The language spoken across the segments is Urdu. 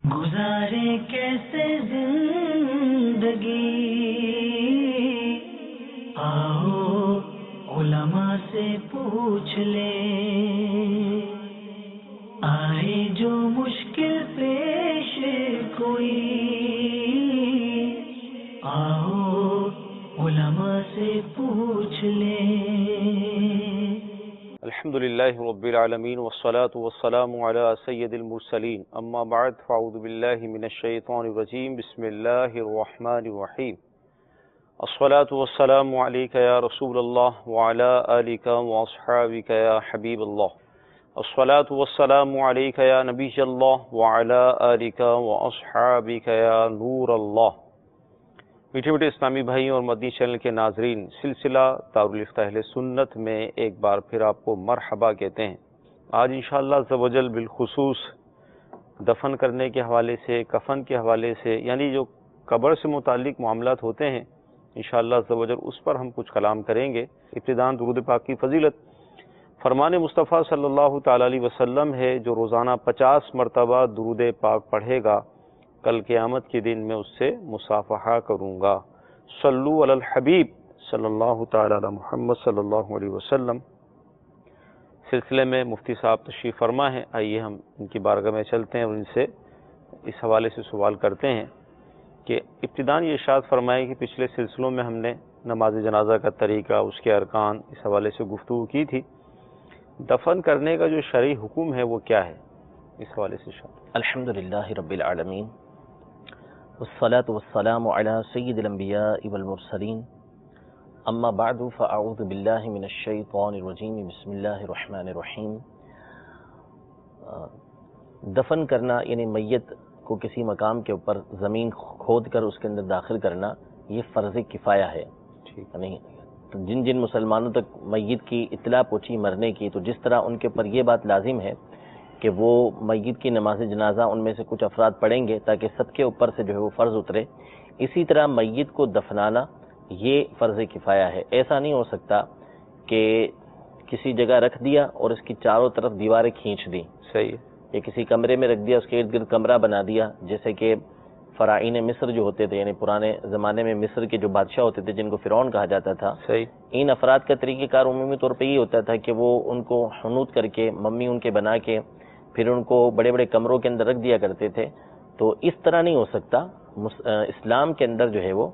گزارے کیسے زندگی، آؤ علماء سے پوچھ لیں، آئے جو مشکل پیش کوئی، آؤ علماء سے پوچھ لیں۔ الحمد للہ رب العالمین والصلاة والسلام علی سید المرسلین، اما بعد فاعوذ باللہ من الشیطان الرجیم، بسم اللہ الرحمن الرحیم۔ الصلاة والسلام علیک یا رسول اللہ وعلی آلک واصحابک یا حبیب اللہ۔ الصلاة والسلام علیک یا نبی اللہ وعلی آلک واصحابک یا نور اللہ۔ میٹھے میٹھے اسلامی بھائیوں اور مدنی چینل کے ناظرین، سلسلہ دارالفتہ اہل سنت میں ایک بار پھر آپ کو مرحبا کہتے ہیں۔ آج انشاءاللہ عز و جل بالخصوص دفن کرنے کے حوالے سے، کفن کے حوالے سے، یعنی جو قبر سے متعلق معاملات ہوتے ہیں، انشاءاللہ عز و جل اس پر ہم کچھ کلام کریں گے۔ ابتداً درود پاک کی فضیلت فرمان مصطفیٰ صلی اللہ تعالی علیہ وسلم ہے، جو روزانہ 50 مرتبہ درود پاک پڑھے گا، کل قیامت کے دن میں اس سے مصافحہ کروں گا۔ صلو علی الحبیب صلی اللہ تعالی علی محمد صلی اللہ علیہ وسلم سلسلے میں مفتی صاحب تشریف فرما ہے۔ آئیے ہم ان کی بارگاہ میں چلتے ہیں اور ان سے اس حوالے سے سوال کرتے ہیں کہ ابتداً یہ ارشاد فرمائے کہ پچھلے سلسلوں میں ہم نے نماز جنازہ کا طریقہ، اس کے ارکان، اس حوالے سے گفتگو کی تھی۔ دفن کرنے کا جو شرعی حکم ہے وہ کیا ہے، اس حوالے سے ارشاد۔ الحمدللہ رب العالمین والصلاة والسلام علی سید الانبیاء والمرسلین، اما بعد فاعوذ باللہ من الشیطان الرجیم، بسم اللہ الرحمن الرحیم۔ دفن کرنا یعنی میت کو کسی مقام کے اوپر زمین کھود کر اس کے اندر داخل کرنا، یہ فرض کفایہ ہے۔ یعنی جن جن مسلمانوں تک میت کی اطلاع پہنچی مرنے کی، تو جس طرح ان کے اوپر یہ بات لازم ہے کہ وہ میت کی نماز جنازہ ان میں سے کچھ افراد پڑھیں گے تاکہ سب کے اوپر سے جو ہے وہ فرض اترے، اسی طرح میت کو دفنانا یہ فرض کفایہ ہے۔ ایسا نہیں ہو سکتا کہ کسی جگہ رکھ دیا اور اس کی چاروں طرف دیواریں کھینچ دی، صحیح ہے، یا کسی کمرے میں رکھ دیا، اس کے ارد گرد کمرہ بنا دیا، جیسے کہ فرعین مصر جو ہوتے تھے، یعنی پرانے زمانے میں مصر کے جو بادشاہ ہوتے تھے جن کو فرعون کہا جاتا تھا، صحیح۔ ان افراد کا طریقہ کار عمومی طور پہ یہ ہوتا تھا کہ وہ ان کو حنوط کر کے، ممی ان کے بنا کے، پھر ان کو بڑے بڑے کمروں کے اندر رکھ دیا کرتے تھے۔ تو اس طرح نہیں ہو سکتا۔ اسلام کے اندر جو ہے وہ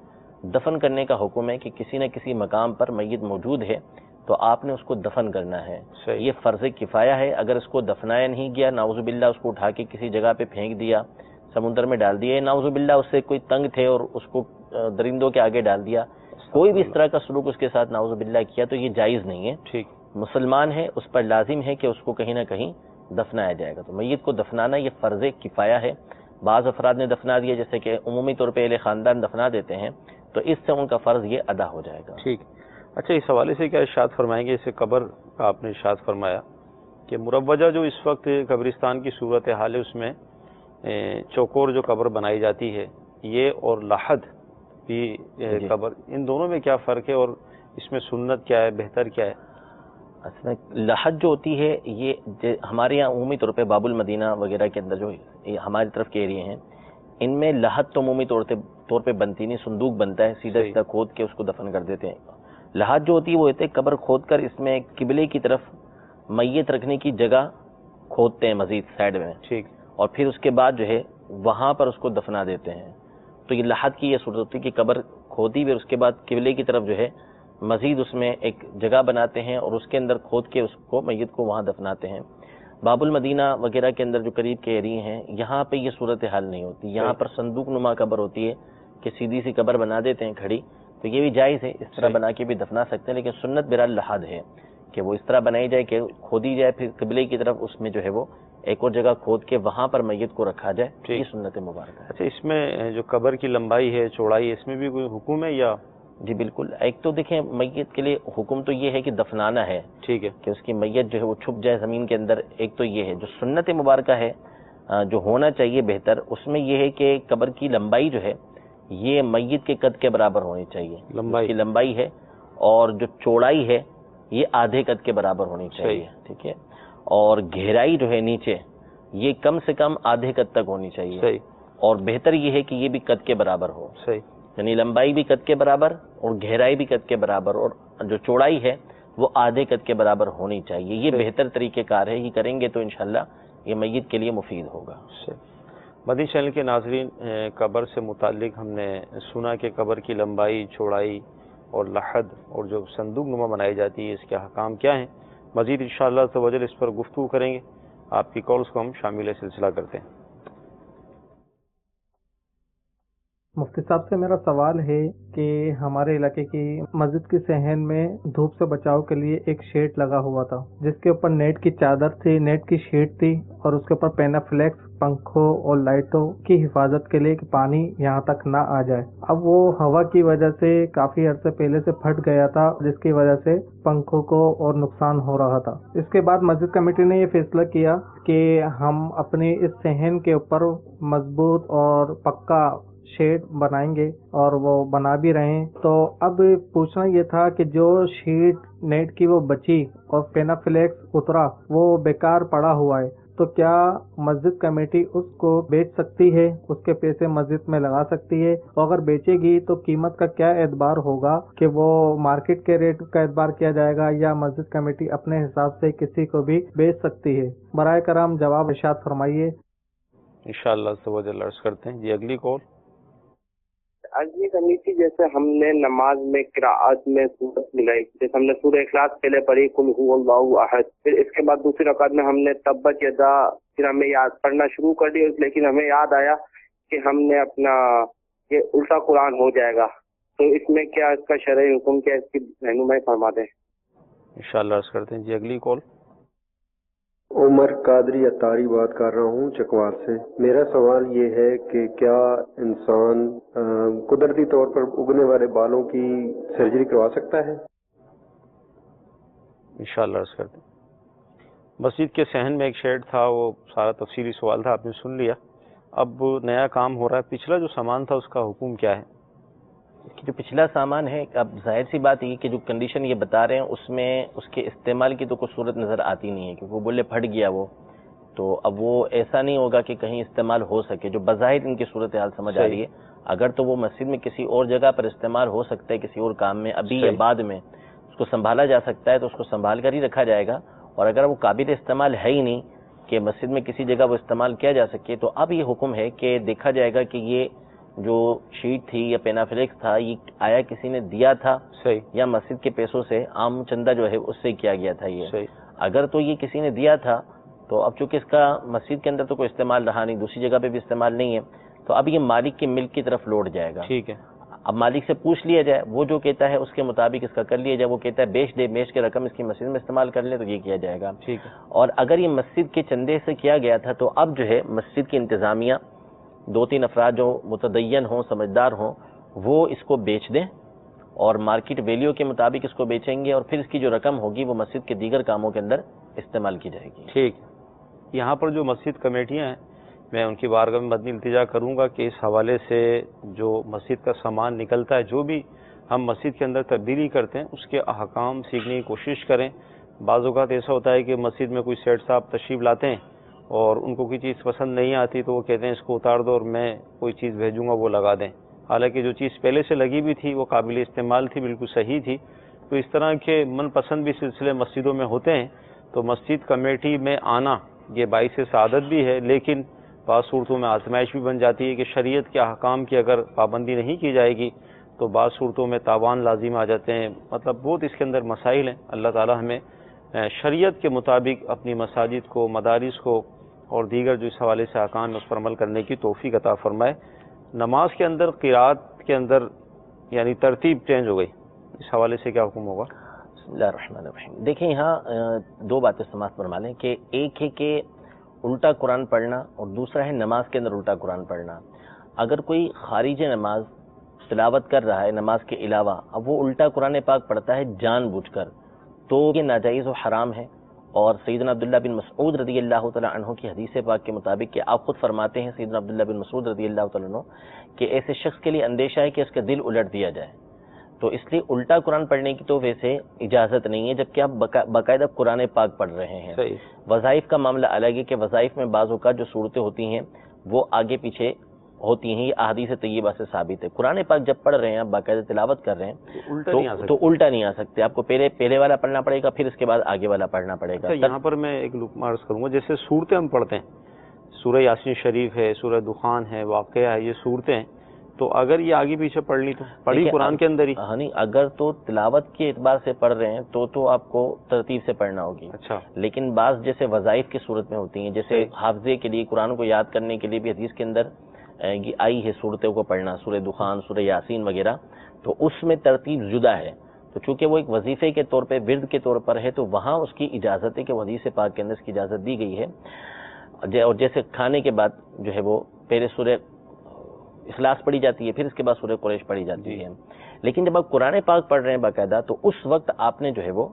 دفن کرنے کا حکم ہے کہ کسی نہ کسی مقام پر میت موجود ہے تو آپ نے اس کو دفن کرنا ہے۔ یہ فرض کفایہ ہے۔ اگر اس کو دفنایا نہیں گیا، نعوذ باللہ اس کو اٹھا کے کسی جگہ پہ پھینک دیا، سمندر میں ڈال دیا، نعوذ باللہ اس سے کوئی تنگ تھے اور اس کو درندوں کے آگے ڈال دیا، کوئی بھی اس طرح کا سلوک اس کے ساتھ نعوذ باللہ کیا، تو یہ جائز نہیں ہے۔ ٹھیک، مسلمان ہے، اس پر لازم ہے کہ اس کو کہیں نہ کہیں دفنایا جائے گا۔ تو میت کو دفنانا یہ فرض کفایہ ہے۔ بعض افراد نے دفنا دیا، جیسے کہ عمومی طور پہ اہل خاندان دفنا دیتے ہیں، تو اس سے ان کا فرض یہ ادا ہو جائے گا۔ ٹھیک۔ اچھا، اس حوالے سے کیا ارشاد فرمائیں گے؟ اسے قبر کا آپ نے ارشاد فرمایا کہ مروجہ جو اس وقت قبرستان کی صورت حال ہے، اس میں چوکور جو قبر بنائی جاتی ہے، یہ اور لحد بھی قبر، ان دونوں میں کیا فرق ہے اور اس میں سنت کیا ہے، بہتر کیا ہے؟ اصل میں لحد جو ہوتی ہے، یہ ہمارے یہاں عمومی طور پہ باب المدینہ وغیرہ کے اندر جو ہماری طرف کے ایریے ہیں، ان میں لحد تو عمومی طور پہ بنتی نہیں، صندوق بنتا ہے، سیدھا سیدھا کھود کے اس کو دفن کر دیتے ہیں۔ لحد جو ہوتی ہے وہ ہوتے ہیں قبر کھود کر اس میں قبلے کی طرف میت رکھنے کی جگہ کھودتے ہیں مزید سائڈ میں، ٹھیک، اور پھر اس کے بعد جو ہے وہاں پر اس کو دفنا دیتے ہیں۔ تو یہ لحد کی یہ صورت ہوتی ہے کہ قبر کھودی بھی، اس کے بعد قبلے کی طرف جو ہے مزید اس میں ایک جگہ بناتے ہیں اور اس کے اندر کھود کے اس کو میت کو وہاں دفناتے ہیں۔ باب المدینہ وغیرہ کے اندر جو قریب کے ایریے ہیں، یہاں پہ یہ صورتحال نہیں ہوتی، یہاں پر صندوق نما قبر ہوتی ہے کہ سیدھی سی قبر بنا دیتے ہیں کھڑی، تو یہ بھی جائز ہے، اس طرح بنا کے بھی دفنا سکتے ہیں، لیکن سنت بہرحال لحد ہے کہ وہ اس طرح بنائی جائے کہ کھودی جائے، پھر قبلے کی طرف اس میں جو ہے وہ ایک اور جگہ کھود کے وہاں پر میت کو رکھا جائے، یہ سنت مبارکہ ہے۔ اچھا، اس میں جو قبر کی لمبائی ہے، چوڑائی ہے، اس میں بھی کوئی حکم ہے یا؟ جی بالکل، ایک تو دیکھیں میت کے لیے حکم تو یہ ہے کہ دفنانا ہے، ٹھیک ہے، کہ اس کی میت جو ہے وہ چھپ جائے زمین کے اندر، ایک تو یہ ہے۔ جو سنت مبارکہ ہے، جو ہونا چاہیے بہتر، اس میں یہ ہے کہ قبر کی لمبائی جو ہے یہ میت کے قد کے برابر ہونی چاہیے، اس کی لمبائی ہے، اور جو چوڑائی ہے یہ آدھے قد کے برابر ہونی چاہیے، ٹھیک ہے، اور گہرائی جو ہے نیچے یہ کم سے کم آدھے قد تک ہونی چاہیے، صحیح، اور بہتر یہ ہے کہ یہ بھی قد کے برابر ہو، صحیح، یعنی لمبائی بھی قد کے برابر اور گہرائی بھی قد کے برابر، اور جو چوڑائی ہے وہ آدھے قد کے برابر ہونی چاہیے. یہ صحیح. بہتر طریقہ کار ہے، یہ کریں گے تو انشاءاللہ یہ میت کے لیے مفید ہوگا. مدنی چینل کے ناظرین، قبر سے متعلق ہم نے سنا کہ قبر کی لمبائی، چوڑائی اور لحد اور جو صندوق نما بنائی جاتی ہے اس کے احکام کیا ہیں. مزید انشاءاللہ تعالی اس پر گفتگو کریں گے. آپ کی کالز کو ہم شامل سلسلہ کرتے ہیں. مفتی صاحب سے میرا سوال ہے کہ ہمارے علاقے کی مسجد کی صحن میں دھوپ سے بچاؤ کے لیے ایک شیٹ لگا ہوا تھا جس کے اوپر نیٹ کی چادر تھی، نیٹ کی شیٹ تھی، اور اس کے اوپر پینافلیکس، پنکھوں اور لائٹوں کی حفاظت کے لیے کہ پانی یہاں تک نہ آ جائے. اب وہ ہوا کی وجہ سے کافی عرصے پہلے سے پھٹ گیا تھا، جس کی وجہ سے پنکھوں کو اور نقصان ہو رہا تھا. اس کے بعد مسجد کمیٹی نے یہ فیصلہ کیا کہ ہم اپنی اس صحن کے اوپر مضبوط اور پکا شیڈ بنائیں گے، اور وہ بنا بھی رہے ہیں. تو اب پوچھنا یہ تھا کہ جو شیٹ نیٹ کی وہ بچی اور پینافلیکس اترا وہ بیکار پڑا ہوا ہے، تو کیا مسجد کمیٹی اس کو بیچ سکتی ہے؟ اس کے پیسے مسجد میں لگا سکتی ہے؟ اور اگر بیچے گی تو قیمت کا کیا اعتبار ہوگا کہ وہ مارکیٹ کے ریٹ کا اعتبار کیا جائے گا یا مسجد کمیٹی اپنے حساب سے کسی کو بھی بیچ سکتی ہے؟ برائے کرم جواب ارشاد فرمائیے. انشاءاللہ توجہ عرض کرتے ہیں. جی اگلی کال. عرض یہ کرنی تھی، جیسے ہم نے نماز میں قراءت میں سورت ملائی، جیسے ہم نے سورہ اخلاص پہلے پڑھی قل هو اللہ احد، پھر اس کے بعد دوسری رکعت میں ہم نے تبت یدا، پھر ہمیں یاد پڑھنا شروع کر دی، لیکن ہمیں یاد آیا کہ ہم نے اپنا یہ الٹا قرآن ہو جائے گا، تو اس میں کیا اس کا شرعی حکم کیا، اس کی رہنمائی فرما دیں. انشاءاللہ عرض کرتے ہیں. جی اگلی کال. عمر قادری اتاری بات کر رہا ہوں چکوال سے. میرا سوال یہ ہے کہ کیا انسان قدرتی طور پر اگنے والے بالوں کی سرجری کروا سکتا ہے؟ انشاءاللہ عرض کرتے ہیں. مسجد کے صحن میں ایک شیڈ تھا، وہ سارا تفصیلی سوال تھا، آپ نے سن لیا. اب نیا کام ہو رہا ہے. پچھلا جو سامان تھا اس کا حکم کیا ہے؟ جو پچھلا سامان ہے، اب ظاہر سی بات یہ کہ جو کنڈیشن یہ بتا رہے ہیں اس میں اس کے استعمال کی تو کوئی صورت نظر آتی نہیں ہے، کیونکہ وہ بولے پھٹ گیا وہ، تو اب وہ ایسا نہیں ہوگا کہ کہیں استعمال ہو سکے. جو بظاہر ان کی صورتحال سمجھ آ رہی ہے، اگر تو وہ مسجد میں کسی اور جگہ پر استعمال ہو سکتا ہے، کسی اور کام میں ابھی یا بعد میں اس کو سنبھالا جا سکتا ہے تو اس کو سنبھال کر ہی رکھا جائے گا. اور اگر وہ قابل استعمال ہے ہی نہیں کہ مسجد میں کسی جگہ وہ استعمال کیا جا سکے، تو اب یہ حکم ہے کہ دیکھا جائے گا کہ یہ جو شیٹ تھی یا پینافلیکس تھا، یہ آیا کسی نے دیا تھا یا مسجد کے پیسوں سے عام چندہ جو ہے اس سے کیا گیا تھا. یہ اگر تو یہ کسی نے دیا تھا تو اب چونکہ اس کا مسجد کے اندر تو کوئی استعمال رہا نہیں، دوسری جگہ پہ بھی استعمال نہیں ہے، تو اب یہ مالک کے ملک کی طرف لوٹ جائے گا. ٹھیک ہے. اب مالک سے پوچھ لیا جائے، وہ جو کہتا ہے اس کے مطابق اس کا کر لیا جائے. وہ کہتا ہے بیچ دے، بیچ کے رقم اس کی مسجد میں استعمال کر لے، تو یہ کیا جائے گا. ٹھیک ہے. اور اگر یہ مسجد کے چندے سے کیا گیا تھا تو اب جو ہے مسجد کی انتظامیہ، دو تین افراد جو متدین ہوں، سمجھدار ہوں، وہ اس کو بیچ دیں اور مارکیٹ ویلیو کے مطابق اس کو بیچیں گے، اور پھر اس کی جو رقم ہوگی وہ مسجد کے دیگر کاموں کے اندر استعمال کی جائے گی. ٹھیک. یہاں پر جو مسجد کمیٹیاں ہیں، میں ان کی بارگاہ میں مدنی التجا کروں گا کہ اس حوالے سے جو مسجد کا سامان نکلتا ہے، جو بھی ہم مسجد کے اندر تبدیلی کرتے ہیں، اس کے احکام سیکھنے کی کوشش کریں. بعض اوقات ایسا ہوتا ہے کہ مسجد میں کوئی سیٹ صاحب تشریف لاتے ہیں اور ان کو کوئی چیز پسند نہیں آتی تو وہ کہتے ہیں اس کو اتار دو اور میں کوئی چیز بھیجوں گا وہ لگا دیں، حالانکہ جو چیز پہلے سے لگی بھی تھی وہ قابل استعمال تھی، بالکل صحیح تھی. تو اس طرح کے من پسند بھی سلسلے مسجدوں میں ہوتے ہیں. تو مسجد کمیٹی میں آنا یہ باعث سعادت بھی ہے، لیکن بعض صورتوں میں آزمائش بھی بن جاتی ہے کہ شریعت کے احکام کی اگر پابندی نہیں کی جائے گی تو بعض صورتوں میں تاوان لازم آ جاتے ہیں. مطلب بہت اس کے اندر مسائل ہیں. اللہ تعالی ہمیں شریعت کے مطابق اپنی مساجد کو، مدارس کو اور دیگر جو اس حوالے سے احکام اس پر عمل کرنے کی توفیق عطا فرمائے. نماز کے اندر قرات کے اندر یعنی ترتیب چینج ہو گئی، اس حوالے سے کیا حکم ہوگا؟ بسم اللہ الرحمن الرحیم. دیکھیں یہاں دو باتیں سماعت فرما لیں کہ ایک ہے کہ الٹا قرآن پڑھنا اور دوسرا ہے نماز کے اندر الٹا قرآن پڑھنا. اگر کوئی خارج نماز تلاوت کر رہا ہے نماز کے علاوہ، اب وہ الٹا قرآن پاک پڑھتا ہے جان بوجھ کر، تو یہ ناجائز و حرام ہے. اور سیدنا عبداللہ بن مسعود رضی اللہ تعالیٰ عنہ کی حدیث پاک کے مطابق کہ آپ خود فرماتے ہیں سیدنا عبداللہ بن مسعود رضی اللہ تعالیٰ عنہ کہ ایسے شخص کے لیے اندیشہ ہے کہ اس کا دل الٹ دیا جائے. تو اس لیے الٹا قرآن پڑھنے کی تو ویسے اجازت نہیں ہے، جبکہ آپ باقاعدہ قرآن پاک پڑھ رہے ہیں۔ صحیح۔ وظائف کا معاملہ الگ ہے کہ وظائف میں بعض اوقات جو صورتیں ہوتی ہیں وہ آگے پیچھے ہوتی ہیں، یہ احادیث طیبہ سے ثابت ہے۔ قرآن پاک جب پڑھ رہے ہیں، آپ باقاعدہ تلاوت کر رہے ہیں الٹا نہیں آ سکتا، تو الٹا نہیں آ سکتے، آپ کو پہلے والا پڑھنا پڑے گا، پھر اس کے بعد آگے والا پڑھنا پڑے گا۔ یہاں پر میں ایک لقمہ عرض کروں گا، جیسے صورتیں ہم پڑھتے ہیں، سورہ یاسین شریف ہے، سورہ دخان ہے، واقعہ ہے، یہ صورتیں ہیں، تو اگر یہ آگے پیچھے پڑھ لی تو پڑھی قرآن کے اندر ہی؟ ہاں نہیں، اگر تو تلاوت کے اعتبار سے پڑھ رہے ہیں تو آپ کو ترتیب سے پڑھنا ہوگی۔ اچھا، لیکن بعض جیسے وظائف کی صورت میں ہوتی ہیں، جیسے حافظے کے لیے قرآن کو یاد کرنے کے لیے بھی حدیث کے اندر یہ آئی ہے صورتوں کو پڑھنا، سورہ دخان، سورہ یاسین وغیرہ، تو اس میں ترتیب جدا ہے۔ تو چونکہ وہ ایک وظیفے کے طور پہ، ورد کے طور پر ہے، تو وہاں اس کی اجازت ہے کہ وہ حدیث پاک کے اندر اس کی اجازت دی گئی ہے۔ اور جیسے کھانے کے بعد جو ہے وہ پہلے سورہ اخلاص پڑھی جاتی ہے، پھر اس کے بعد سورہ قریش پڑھی جاتی ہے۔ لیکن جب آپ قرآن پاک پڑھ رہے ہیں باقاعدہ، تو اس وقت آپ نے جو ہے وہ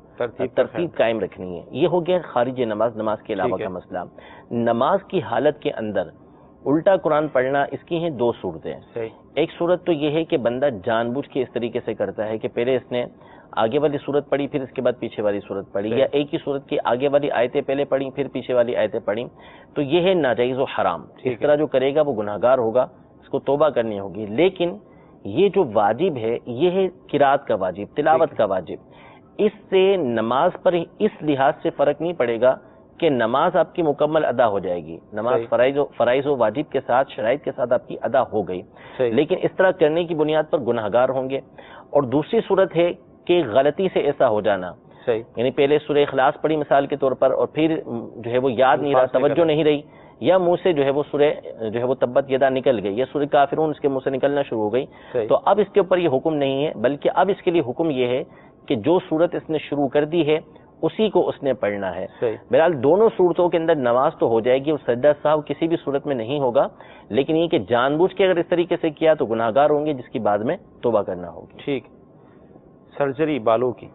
ترتیب قائم رکھنی ہے۔ یہ ہو گیا خارج نماز کے علاوہ کا مسئلہ۔ نماز کی حالت کے اندر الٹا قرآن پڑھنا، اس کی ہیں دو صورتیں۔ ایک صورت تو یہ ہے کہ بندہ جان بوجھ کے اس طریقے سے کرتا ہے کہ پہلے اس نے آگے والی صورت پڑھی، پھر اس کے بعد پیچھے والی صورت پڑھی، یا ایک ہی صورت کی آگے والی آیتیں پہلے پڑھی پھر پیچھے والی آیتیں پڑھی، تو یہ ہے ناجائز و حرام۔ اس طرح جو کرے گا وہ گناہگار ہوگا، اس کو توبہ کرنی ہوگی۔ لیکن یہ جو واجب ہے، یہ ہے قرات کا واجب، تلاوت کا واجب۔ اس سے نماز پر اس لحاظ سے فرق نہیں پڑے گا کہ نماز آپ کی مکمل ادا ہو جائے گی، نماز فرائض و واجب کے ساتھ، شرائط کے ساتھ آپ کی ادا ہو گئی، لیکن اس طرح کرنے کی بنیاد پر گناہگار ہوں گے۔ اور دوسری صورت ہے کہ غلطی سے ایسا ہو جانا، یعنی پہلے سورہ اخلاص پڑھی مثال کے طور پر، اور پھر جو ہے وہ یاد نہیں رہا، توجہ نہیں رہی، یا منہ سے جو ہے وہ سورہ جو ہے وہ تبت یدا نکل گئی، یا سورہ کافرون اس کے منہ سے نکلنا شروع ہو گئی، تو اب اس کے اوپر یہ حکم نہیں ہے، بلکہ اب اس کے لیے حکم یہ ہے کہ جو صورت اس نے شروع کر دی ہے اسی کو اس نے پڑھنا ہے۔ بہرحال دونوں صورتوں کے اندر نماز تو ہو جائے گی، اور سجدہ سہو کسی بھی صورت میں نہیں ہوگا، لیکن یہ کہ جان بوجھ کے اگر اس طریقے سے کیا تو گناہگار ہوں گے، جس کی بعد میں توبہ کرنا ہوگی۔ ٹھیک۔ سرجری بالوں کی،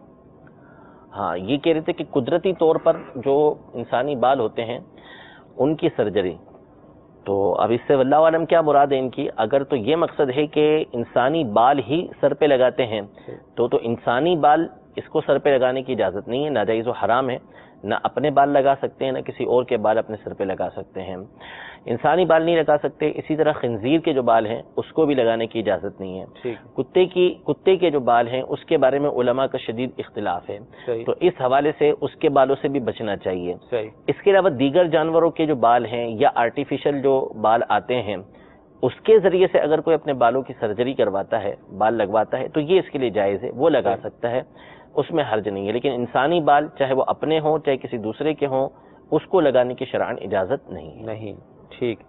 ہاں یہ کہہ رہے تھے کہ قدرتی طور پر جو انسانی بال ہوتے ہیں ان کی سرجری، تو اب اس سے واللہ عالم کیا مراد ہے ان کی، اگر تو یہ مقصد ہے کہ انسانی بال ہی سر پہ لگاتے ہیں تو انسانی بال اس کو سر پہ لگانے کی اجازت نہیں ہے، ناجائز و حرام ہے، نہ اپنے بال لگا سکتے ہیں، نہ کسی اور کے بال اپنے سر پہ لگا سکتے ہیں، انسانی بال نہیں لگا سکتے۔ اسی طرح خنزیر کے جو بال ہیں اس کو بھی لگانے کی اجازت نہیں ہے۔ کتے کے جو بال ہیں اس کے بارے میں علماء کا شدید اختلاف ہے، تو اس حوالے سے اس کے بالوں سے بھی بچنا چاہیے۔ اس کے علاوہ دیگر جانوروں کے جو بال ہیں یا آرٹیفیشل جو بال آتے ہیں اس کے ذریعے سے اگر کوئی اپنے بالوں کی سرجری کرواتا ہے، بال لگواتا ہے، تو یہ اس کے لیے جائز ہے، وہ لگا سکتا ہے، اس میں حرج نہیں ہے۔ لیکن انسانی بال چاہے وہ اپنے ہوں چاہے کسی دوسرے کے ہوں، اس کو لگانے کی شرعاً اجازت نہیں۔ ٹھیک۔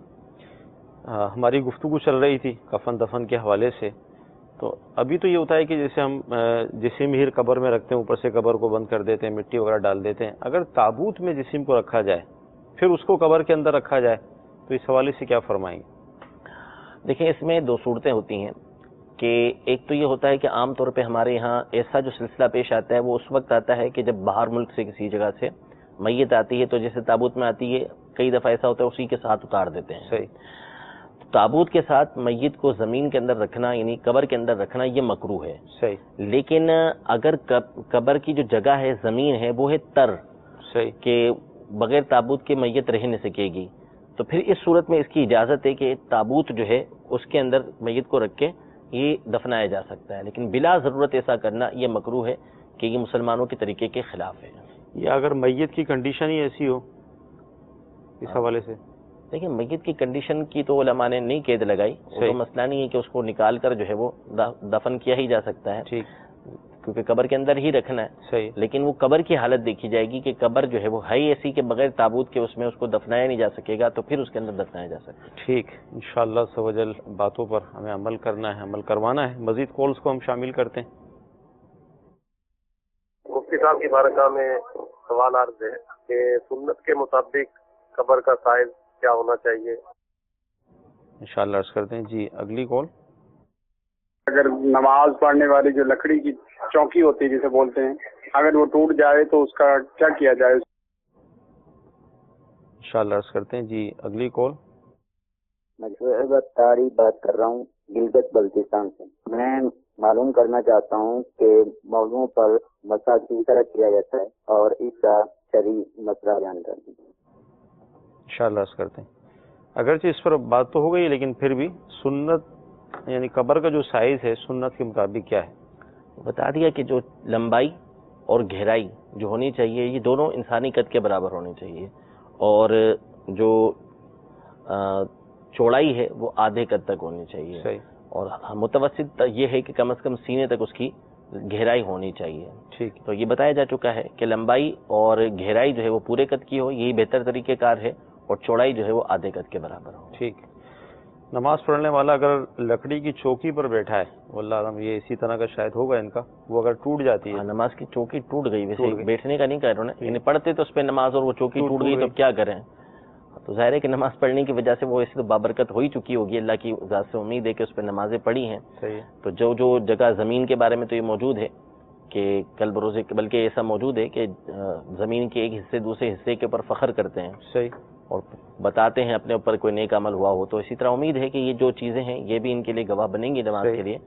ہماری گفتگو چل رہی تھی کفن دفن کے حوالے سے، تو ابھی تو یہ ہوتا ہے کہ جیسے ہم جسم ہی قبر میں رکھتے ہیں، اوپر سے قبر کو بند کر دیتے ہیں، مٹی وغیرہ ڈال دیتے ہیں، اگر تابوت میں جسم کو رکھا جائے پھر اس کو قبر کے اندر رکھا جائے تو اس حوالے سے کیا فرمائیں گے؟ دیکھیں اس میں دو صورتیں ہوتی ہیں کہ ایک تو یہ ہوتا ہے کہ عام طور پہ ہمارے یہاں ایسا جو سلسلہ پیش آتا ہے وہ اس وقت آتا ہے کہ جب باہر ملک سے کسی جگہ سے میت آتی ہے، تو جیسے تابوت میں آتی ہے کئی دفعہ ایسا ہوتا ہے اسی کے ساتھ اتار دیتے ہیں۔ تابوت کے ساتھ میت کو زمین کے اندر رکھنا یعنی قبر کے اندر رکھنا یہ مکروہ ہے۔ لیکن اگر قبر کی جو جگہ ہے، زمین ہے، وہ ہے تر، کہ بغیر تابوت کے میت رہ نہیں سکے گی، تو پھر اس صورت میں اس کی اجازت ہے کہ تابوت جو ہے اس کے اندر میت کو رکھ کے یہ دفنایا جا سکتا ہے، لیکن بلا ضرورت ایسا کرنا یہ مکروہ ہے کہ یہ مسلمانوں کے طریقے کے خلاف ہے۔ یا اگر میت کی کنڈیشن ہی ایسی ہو اس حوالے سے؟ دیکھیں میت کی کنڈیشن کی تو علماء نے نہیں قید لگائی، وہ تو مسئلہ نہیں ہے کہ اس کو نکال کر جو ہے وہ دفن کیا ہی جا سکتا ہے، کیونکہ قبر کے اندر ہی رکھنا ہے، لیکن وہ قبر کی حالت دیکھی جائے گی کہ قبر جو ہے وہ ہے ایسی کہ بغیر تابوت کے اس میں اس کو دفنایا نہیں جا سکے گا، تو پھر اس کے اندر دفنایا جا سکتا ہے۔ ٹھیک، انشاءاللہ عز و جل باتوں پر ہمیں عمل کرنا ہے، عمل کروانا ہے۔ مزید کالز کو ہم شامل کرتے ہیں۔ مفتی صاحب کی بارگاہ میں سوال عرض ہے کہ سنت کے مطابق قبر کا سائز کیا ہونا چاہیے؟ انشاءاللہ عرض کرتے ہیں۔ جی اگلی کال۔ اگر نماز پڑھنے والی جو لکڑی کی چوکی ہوتی ہے جسے بولتے ہیں، اگر وہ ٹوٹ جائے تو اس کا کیا کیا جائے؟ انشاءاللہ عرض کرتے ہیں۔ جی اگلی کال۔ میں شعیب اتاری بات کر رہا ہوں گلگت بلتستان سے۔ میں معلوم کرنا چاہتا ہوں کہ موضوع پر مسا کس طرح کیا جاتا ہے اور اس کا شرعی مسئلہ بیان کر دیجیے۔ انشاءاللہ عرض کرتے ہیں۔ اگرچہ اس پر بات تو ہو گئی لیکن پھر بھی سنت یعنی قبر کا جو سائز ہے سنت کے مطابق کیا ہے؟ بتا دیا کہ جو لمبائی اور گہرائی جو ہونی چاہیے یہ دونوں انسانی قد کے برابر ہونی چاہیے، اور جو چوڑائی ہے وہ آدھے قد تک ہونی چاہیے، صحیح، اور متوسط یہ ہے کہ کم از کم سینے تک اس کی گہرائی ہونی چاہیے۔ ٹھیک، تو یہ بتایا جا چکا ہے کہ لمبائی اور گہرائی جو ہے وہ پورے قد کی ہو، یہی بہتر طریقہ کار ہے، اور چوڑائی جو ہے وہ آدھے قد کے برابر ہو۔ ٹھیک۔ نماز پڑھنے والا اگر لکڑی کی چوکی پر بیٹھا ہے، واللہ عالم یہ اسی طرح کا شاید ہوگا ان کا، وہ اگر ٹوٹ جاتی ہے، نماز کی چوکی ٹوٹ گئی، ٹوٹ ویسے گئی، بیٹھنے کا نہیں کہہ رہا نا، یعنی پڑھتے تو اس پہ نماز اور وہ چوکی ٹوٹ گئی تو کیا کریں؟ تو ظاہر ہے کہ نماز پڑھنے کی وجہ سے وہ ایسی تو بابرکت ہو ہی چکی ہوگی، اللہ کی ذات سے امید ہے کہ اس پہ نمازیں پڑھی ہیں۔ صحیح، تو جو جگہ زمین کے بارے میں تو یہ موجود ہے کہ کل بروز، بلکہ ایسا موجود ہے کہ زمین کے ایک حصے دوسرے حصے کے اوپر فخر کرتے ہیں، صحیح، اور بتاتے ہیں اپنے اوپر کوئی نیک عمل ہوا ہو، تو اسی طرح امید ہے کہ یہ جو چیزیں ہیں یہ بھی ان کے لیے گواہ بنیں گی نماز کے لیے۔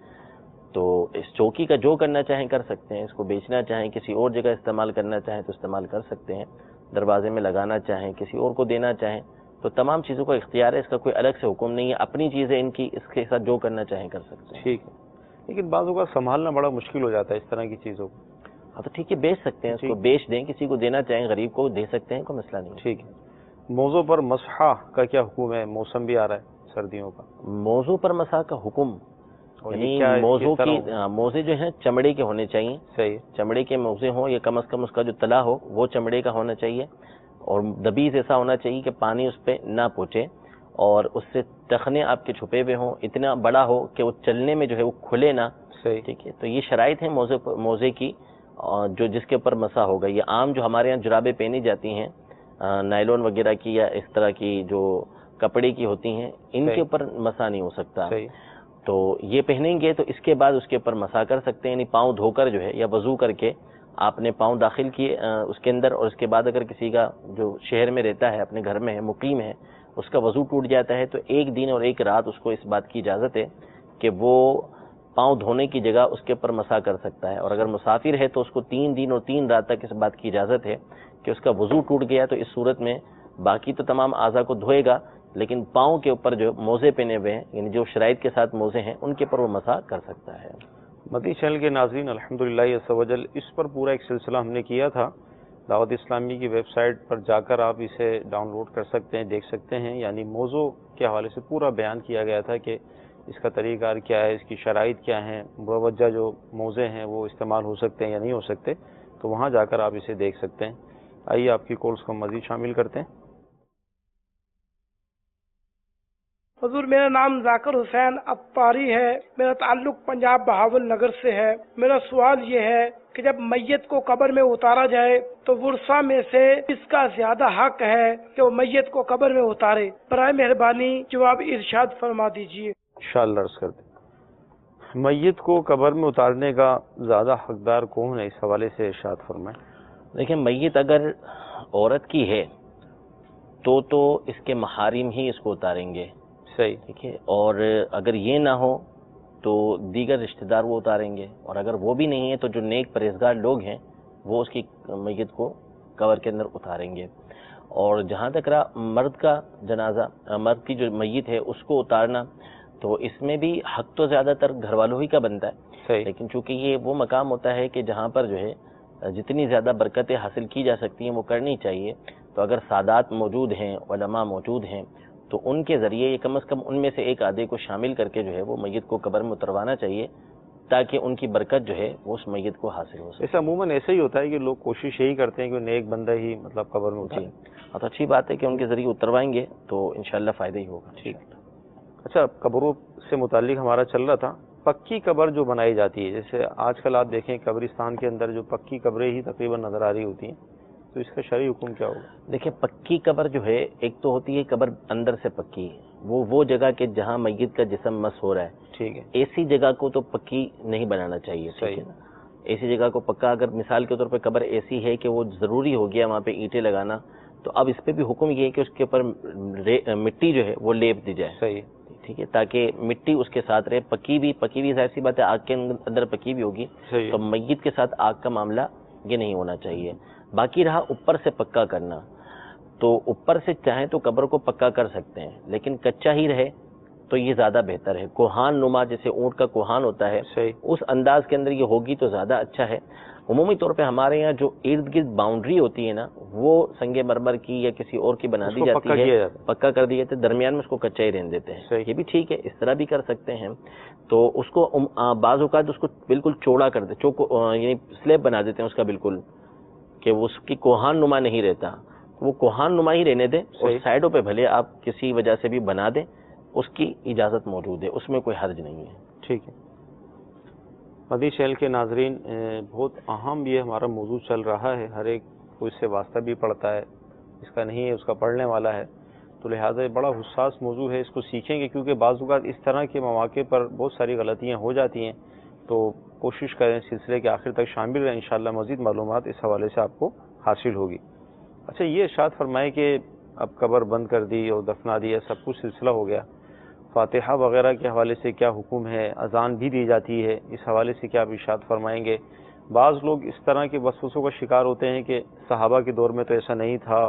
تو اس چوکی کا جو کرنا چاہیں کر سکتے ہیں، اس کو بیچنا چاہیں، کسی اور جگہ استعمال کرنا چاہیں تو استعمال کر سکتے ہیں، دروازے میں لگانا چاہیں، کسی اور کو دینا چاہیں، تو تمام چیزوں کا اختیار ہے، اس کا کوئی الگ سے حکم نہیں ہے، اپنی چیزیں ان کی اس کے ساتھ جو کرنا چاہیں کر سکتے ہیں۔ ٹھیک ہے، لیکن بعض اوقات سنبھالنا بڑا مشکل ہو جاتا ہے اس طرح کی چیزوں کو۔ ہاں تو ٹھیک ہے، بیچ سکتے ہیں، اس کو بیچ دیں، کسی کو دینا چاہیں غریب کو دے سکتے ہیں، کوئی مسئلہ نہیں۔ ٹھیک ہے۔ موضوع پر مسحہ کا کیا حکم ہے؟ موسم بھی آ رہا ہے سردیوں کا، موضوع پر مسح کا حکم یعنی موضوع کی موزے جو ہیں چمڑے کے ہونے چاہیے، صحیح، چمڑے کے موزے ہوں، یا کم از کم اس کا جو تلا ہو وہ چمڑے کا ہونا چاہیے، اور دبیز ایسا ہونا چاہیے کہ پانی اس پہ نہ پہنچے، اور اس سے ٹخنے آپ کے چھپے ہوئے ہوں، اتنا بڑا ہو کہ وہ چلنے میں جو ہے وہ کھلے نہ۔ صحیح، ٹھیک ہے، تو یہ شرائط ہیں موزے کی، جو جس کے اوپر مسح ہوگا۔ یہ عام جو ہمارے یہاں جرابیں پہنی جاتی ہیں نائلون وغیرہ کی یا اس طرح کی جو کپڑے کی ہوتی ہیں، ان کے اوپر مسح نہیں ہو سکتا۔ صحیح، تو یہ پہنیں گے تو اس کے بعد اس کے اوپر مسح کر سکتے ہیں، یعنی پاؤں دھو کر جو ہے یا وضو کر کے آپ نے پاؤں داخل کیے اس کے اندر، اور اس کے بعد اگر کسی کا جو شہر میں رہتا ہے، اپنے گھر میں ہے، مقیم ہے، اس کا وضو ٹوٹ جاتا ہے تو 1 دن اور 1 رات اس کو اس بات کی اجازت ہے کہ وہ پاؤں دھونے کی جگہ اس کے اوپر مسح کر سکتا ہے، اور اگر مسافر ہے تو اس کو 3 دن اور 3 رات تک اس بات کی اجازت ہے کہ اس کا وضو ٹوٹ گیا تو اس صورت میں باقی تو تمام اعضاء کو دھوئے گا، لیکن پاؤں کے اوپر جو موزے پہنے ہوئے ہیں، یعنی جو شرائط کے ساتھ موزے ہیں، ان کے اوپر وہ مسح کر سکتا ہے۔ مدنی چینل کے ناظرین، الحمدللہ عز و جل اس پر پورا ایک سلسلہ ہم نے کیا تھا، دعوت اسلامی کی ویب سائٹ پر جا کر آپ اسے ڈاؤن لوڈ کر سکتے ہیں، دیکھ سکتے ہیں، یعنی موضوع کے حوالے سے پورا بیان کیا گیا تھا کہ اس کا طریقہ کار کیا ہے، اس کی شرائط کیا ہیں، موجہ جو موزے ہیں وہ استعمال ہو سکتے ہیں یا نہیں ہو سکتے، تو وہاں جا کر آپ اسے دیکھ سکتے ہیں۔ آئیے آپ کی کالز کو مزید شامل کرتے ہیں۔ حضور، میرا نام ذاکر حسین اطاری ہے، میرا تعلق پنجاب بہاول نگر سے ہے۔ میرا سوال یہ ہے کہ جب میت کو قبر میں اتارا جائے تو ورثہ میں سے کس کا زیادہ حق ہے کہ وہ میت کو قبر میں اتارے؟ برائے مہربانی جواب ارشاد فرما دیجیے۔ انشاءاللہ عرض کرتے ہیں۔ میت کو قبر میں اتارنے کا زیادہ حقدار کون ہے، اس حوالے سے ارشاد فرمائیں۔ دیکھیں، میت اگر عورت کی ہے تو اس کے محارم ہی اس کو اتاریں گے، صحیح، ٹھیک ہے، اور اگر یہ نہ ہو تو دیگر رشتہ دار وہ اتاریں گے، اور اگر وہ بھی نہیں ہے تو جو نیک پرہیزگار لوگ ہیں وہ اس کی میت کو قبر کے اندر اتاریں گے۔ اور جہاں تک رہا مرد کا جنازہ، مرد کی جو میت ہے اس کو اتارنا، تو اس میں بھی حق تو زیادہ تر گھر والوں ہی کا بنتا ہے، صحیح، لیکن چونکہ یہ وہ مقام ہوتا ہے کہ جہاں پر جو ہے جتنی زیادہ برکتیں حاصل کی جا سکتی ہیں وہ کرنی چاہیے، تو اگر سادات موجود ہیں، علماء موجود ہیں، تو ان کے ذریعے یہ کم از کم ان میں سے ایک آدھے کو شامل کر کے جو ہے وہ میت کو قبر میں اتروانا چاہیے، تاکہ ان کی برکت جو ہے وہ اس میت کو حاصل ہو سکے۔ ایسا عموماً ایسا ہی ہوتا ہے کہ لوگ کوشش یہی کرتے ہیں کہ نیک بندہ ہی مطلب قبر میں اتارے۔ ہاں، تو اچھی بات ہے کہ ان کے ذریعے اتروائیں گے تو انشاءاللہ فائدہ ہی ہوگا۔ ٹھیک۔ اچھا، قبروں سے متعلق ہمارا چل رہا تھا، پکی قبر جو بنائی جاتی ہے، جیسے آج کل آپ دیکھیں قبرستان کے اندر جو پکی قبریں ہی تقریباً نظر آ رہی ہوتی ہیں، تو اس کا شرعی حکم کیا ہوگا؟ دیکھیں، پکی قبر جو ہے، ایک تو ہوتی ہے قبر اندر سے پکی، وہ جگہ کہ جہاں میت کا جسم مس ہو رہا ہے، ٹھیک ہے، ایسی جگہ کو تو پکی نہیں بنانا چاہیے، ٹھیک ہے نا۔ ایسی جگہ کو پکا، اگر مثال کے طور پہ قبر ایسی ہے کہ وہ ضروری ہو گیا وہاں پہ اینٹیں لگانا، تو اب اس پہ بھی حکم یہ ہے کہ اس کے اوپر مٹی جو ہے وہ لیپ دی جائے، صحیح، ٹھیک ہے، تاکہ مٹی اس کے ساتھ رہے، پکی بھی ظاہر سی بات ہے آگ کے اندر پکی بھی ہوگی، تو میت کے ساتھ آگ کا معاملہ یہ نہیں ہونا چاہیے۔ باقی رہا اوپر سے پکا کرنا، تو اوپر سے چاہیں تو قبر کو پکا کر سکتے ہیں، لیکن کچا ہی رہے تو یہ زیادہ بہتر ہے۔ کوہان نما، جیسے اونٹ کا کوہان ہوتا ہے، اس انداز کے اندر یہ ہوگی تو زیادہ اچھا ہے۔ عمومی طور پہ ہمارے یہاں جو ارد گرد باؤنڈری ہوتی ہے نا، وہ سنگ مرمر کی یا کسی اور کی بنا دی جاتی ہے، پکا کر دی جاتی ہے، درمیان میں اس کو کچا ہی رہنے دیتے ہیں، یہ بھی ٹھیک ہے، اس طرح بھی کر سکتے ہیں۔ تو اس کو بعض اوقات اس کو بالکل چوڑا کر دے، یعنی سلیب بنا دیتے ہیں اس کا بالکل، کہ اس کی کوہان نما نہیں رہتا، وہ کوہان نما ہی رہنے دیں، اور سائڈوں پہ بھلے آپ کسی وجہ سے بھی بنا دیں، اس کی اجازت موجود ہے، اس میں کوئی حرج نہیں ہے۔ ٹھیک ہے مدنی چینل کے ناظرین، بہت اہم یہ ہمارا موضوع چل رہا ہے، ہر ایک کو اس سے واسطہ بھی پڑتا ہے، اس کا نہیں ہے اس کا پڑھنے والا ہے، تو لہٰذا یہ بڑا حساس موضوع ہے، اس کو سیکھیں گے، کیونکہ بعض اوقات اس طرح کے مواقع پر بہت ساری غلطیاں ہو جاتی ہیں، تو کوشش کریں سلسلے کے آخر تک شامل رہیں، انشاءاللہ مزید معلومات اس حوالے سے آپ کو حاصل ہوگی۔ اچھا، یہ ارشاد فرمائے کہ اب قبر بند کر دی اور دفنا دیا، سب کچھ سلسلہ ہو گیا، فاتحہ وغیرہ کے حوالے سے کیا حکم ہے؟ اذان بھی دی جاتی ہے، اس حوالے سے کیا آپ ارشاد فرمائیں گے؟ بعض لوگ اس طرح کے وسوسوں کا شکار ہوتے ہیں کہ صحابہ کے دور میں تو ایسا نہیں تھا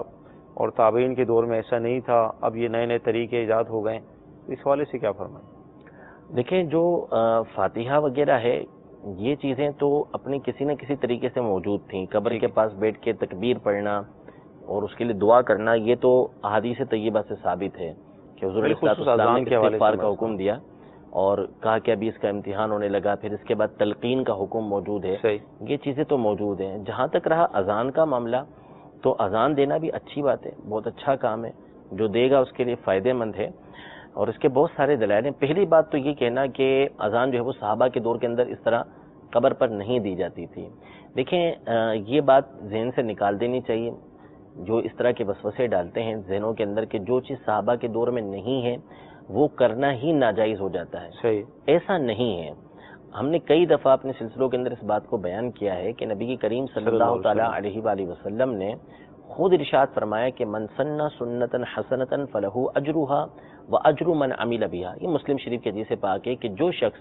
اور تابعین کے دور میں ایسا نہیں تھا، اب یہ نئے نئے طریقے ایجاد ہو گئے، اس حوالے سے کیا فرمائیں؟ دیکھیں، جو فاتحہ وغیرہ ہے، یہ چیزیں تو اپنی کسی نہ کسی طریقے سے موجود تھیں۔ قبر کے پاس بیٹھ کے تکبیر پڑھنا اور اس کے لیے دعا کرنا، یہ تو احادیث طیبہ سے ثابت ہے کہ حضور علیہ السلام نے استغفار کا حکم دیا اور کہا کہ ابھی اس کا امتحان ہونے لگا، پھر اس کے بعد تلقین کا حکم موجود ہے، یہ چیزیں تو موجود ہیں۔ جہاں تک رہا اذان کا معاملہ، تو اذان دینا بھی اچھی بات ہے، بہت اچھا کام ہے، جو دے گا اس کے لیے فائدہ مند ہے، اور اس کے بہت سارے دلائل ہیں۔ پہلی بات تو یہ کہنا کہ اذان جو ہے وہ صحابہ کے دور کے اندر اس طرح قبر پر نہیں دی جاتی تھی۔ دیکھیں، یہ بات ذہن سے نکال دینی چاہیے، جو اس طرح کے وسوسے ڈالتے ہیں ذہنوں کے اندر کہ جو چیز صحابہ کے دور میں نہیں ہے وہ کرنا ہی ناجائز ہو جاتا ہے، ایسا نہیں ہے۔ ہم نے کئی دفعہ اپنے سلسلوں کے اندر اس بات کو بیان کیا ہے کہ نبی کریم صلی اللہ تعالی علیہ وآلہ وسلم نے خود ارشاد فرمایا کہ من سن سنتا حسنتا فلہ اجرھا واجر من عمل بها، یہ مسلم شریف کے حدیث پاک ہے کہ جو شخص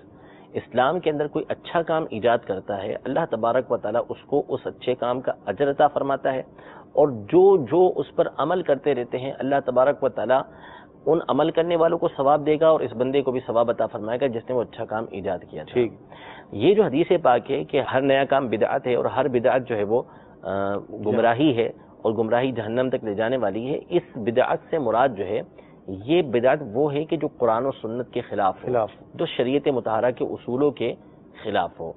اسلام کے اندر کوئی اچھا کام ایجاد کرتا ہے، اللہ تبارک و تعالیٰ اس کو اس اچھے کام کا اجر عطا فرماتا ہے، اور جو اس پر عمل کرتے رہتے ہیں اللہ تبارک و تعالیٰ ان عمل کرنے والوں کو ثواب دے گا، اور اس بندے کو بھی ثواب عطا فرمائے گا جس نے وہ اچھا کام ایجاد کیا تھا۔ یہ جو حدیث پاک ہے کہ ہر نیا کام بدعت ہے، اور ہر بدعت جو ہے وہ گمراہی ہے، اور گمراہی جہنم تک لے جانے والی ہے، اس بدعت سے مراد جو ہے یہ بدعت وہ ہے کہ جو قرآن و سنت کے خلاف ہو، جو شریعت مطہرہ کے اصولوں کے خلاف ہو۔